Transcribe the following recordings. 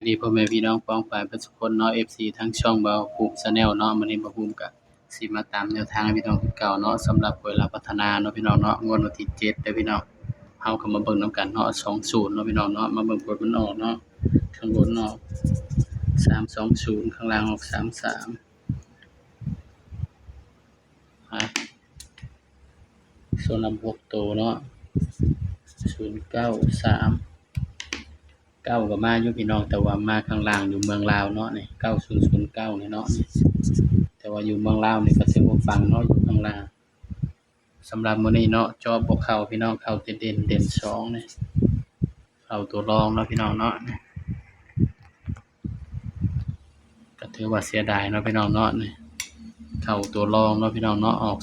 ดีพ่อแม่พี่น้องป้องปรายเบิดทุกคนเนาะ FC ทั้งช่องเบาภูมิชาแนลเนาะมื้อนี้บ่าวภูมิก็สิมาตามแนวทางให้พี่น้องคือเก่าเนาะสำหรับเวลาพัฒนาเนาะพี่น้องเนาะงวดวันที่7เด้อพี่น้องเฮาก็มาเบิ่งนำกันเนาะ20เนาะพี่น้องเนาะมาเบิ่งผลมันออกเนาะข้างบนออก320ข้างล่างออก33ฮะส่วนลำ6ตัวเนาะ093 เก้าก็มาอยู่พี่น้องแต่ว่ามาข้างล่างอยู่เมืองลาวเนาะนี่9009นี่เนาะนี่แต่ว่าอยู่เมืองลาวนี่ก็สิบ่ฟังเนาะอยู่ข้างล่างสำหรับมื้อนี้เนาะจอบ่เข้าพี่น้องเข้าแต่เด่น2นี่เข้าตัวรองเนาะพี่น้องเนาะก็ถือว่าเสียดายเนาะพี่น้องเนาะนี่เข้าตัวรองเนาะพี่น้องเนาะออก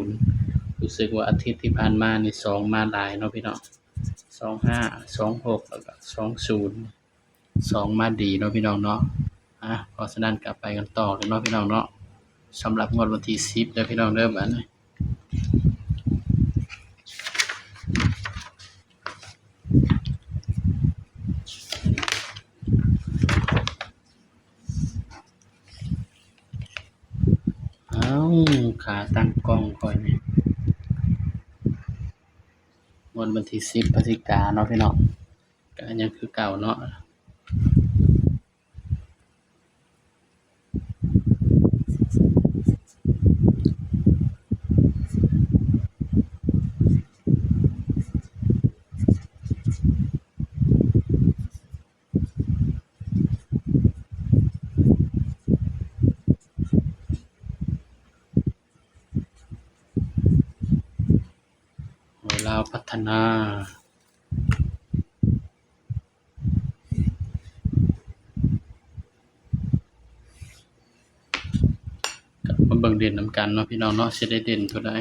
20รู้สึกว่าอาทิตย์ที่ผ่านมานี่2มาหลายเนาะพี่น้อง25 26แล้วก็20 2มาดีเนาะพี่น้องเนาะเพราะฉะนั้นก็ไปกันต่อเลยเนาะพี่น้องเนาะสำหรับงวดวันที่10เด้อพี่น้องเด้อบัดนี้ขาตั้งกล้องค่อยนี่งวดวันที่10พฤศจิกายนเนาะพี่น้องก็ยังคือเก่าเนาะลาวพัฒนาก็มาเบิ่งเด่นนำกันเนาะพี่น้องเนาะสิได้เด่นเท่าใด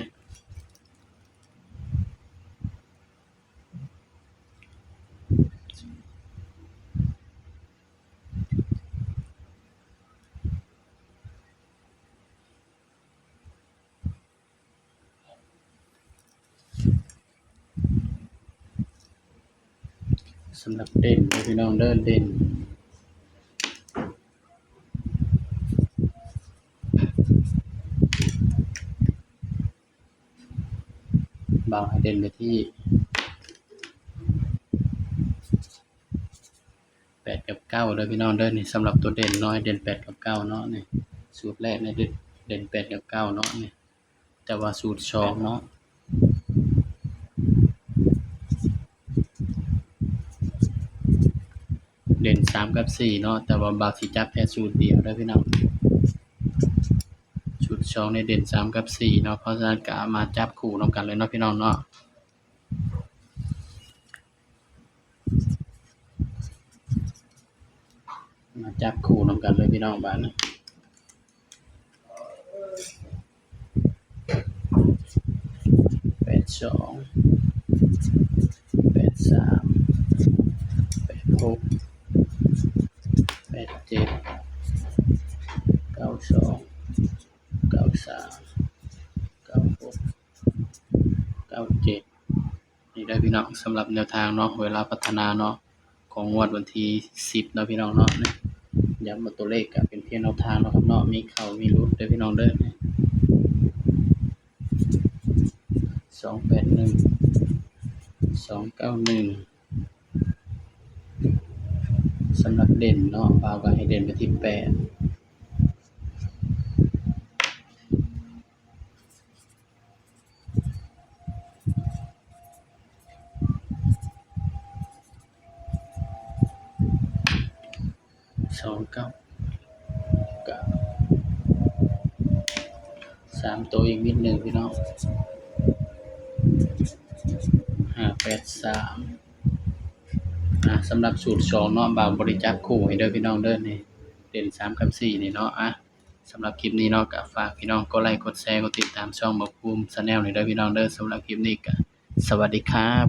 สำหรับเด่นเด้อพี่น้องเด้อเด่นบ่าวให้เด่นไปที่8กับ9เด้อพี่น้องเด้อนี่สำหรับตัวเด่นน้อยเด่น8กับ9เนาะนี่สูตรแรกเนี่ยเด่น8กับ9เนาะนี่แต่ว่าสูตร2เนาะเด่น3กับ4เนาะแต่ว่าบ่าวสิจับแค่สูตรเดียวเด้อพี่น้องสูตร2เนี่ยเด่น3กับ4เนาะเพราะฉะนั้นก็มาจับคู่นำกันเลยเนาะพี่น้องเนาะมาจับคู่นำกันเลยพี่น้องบ้านนะ82 83 86 87 92 93 96 97นี่ได้พี่น้องสำหรับแนวทางเนาะเวลาพัฒนาเนาะของงวดวันที่10เนาะพี่น้องเนาะนี่ย้ำว่าตัวเลขก็เป็นเพียงแนวทางเนาะครับเนาะมีเข้ามีหลุดเด้อพี่น้องเด้อ281 291สำหรับเด่นเนาะบ่าวก็ให้เด่นไปที่8 29 9 3ตัวอีกนิดหนึ่งพี่น้อง583สำหรับสูตร2เนาะบ่าวบ่ได้จับคู่ให้เด้อพี่น้องเด้อนี่เด่น3กับ4นี่เนาะสำหรับคลิปนี้เนาะก็ฝากพี่น้องกดไลค์กดแชร์กดติดตามช่องบ่าวภูมิชาแนลนี่เด้อพี่น้องเด้อสำหรับคลิปนี้ก็สวัสดีครับ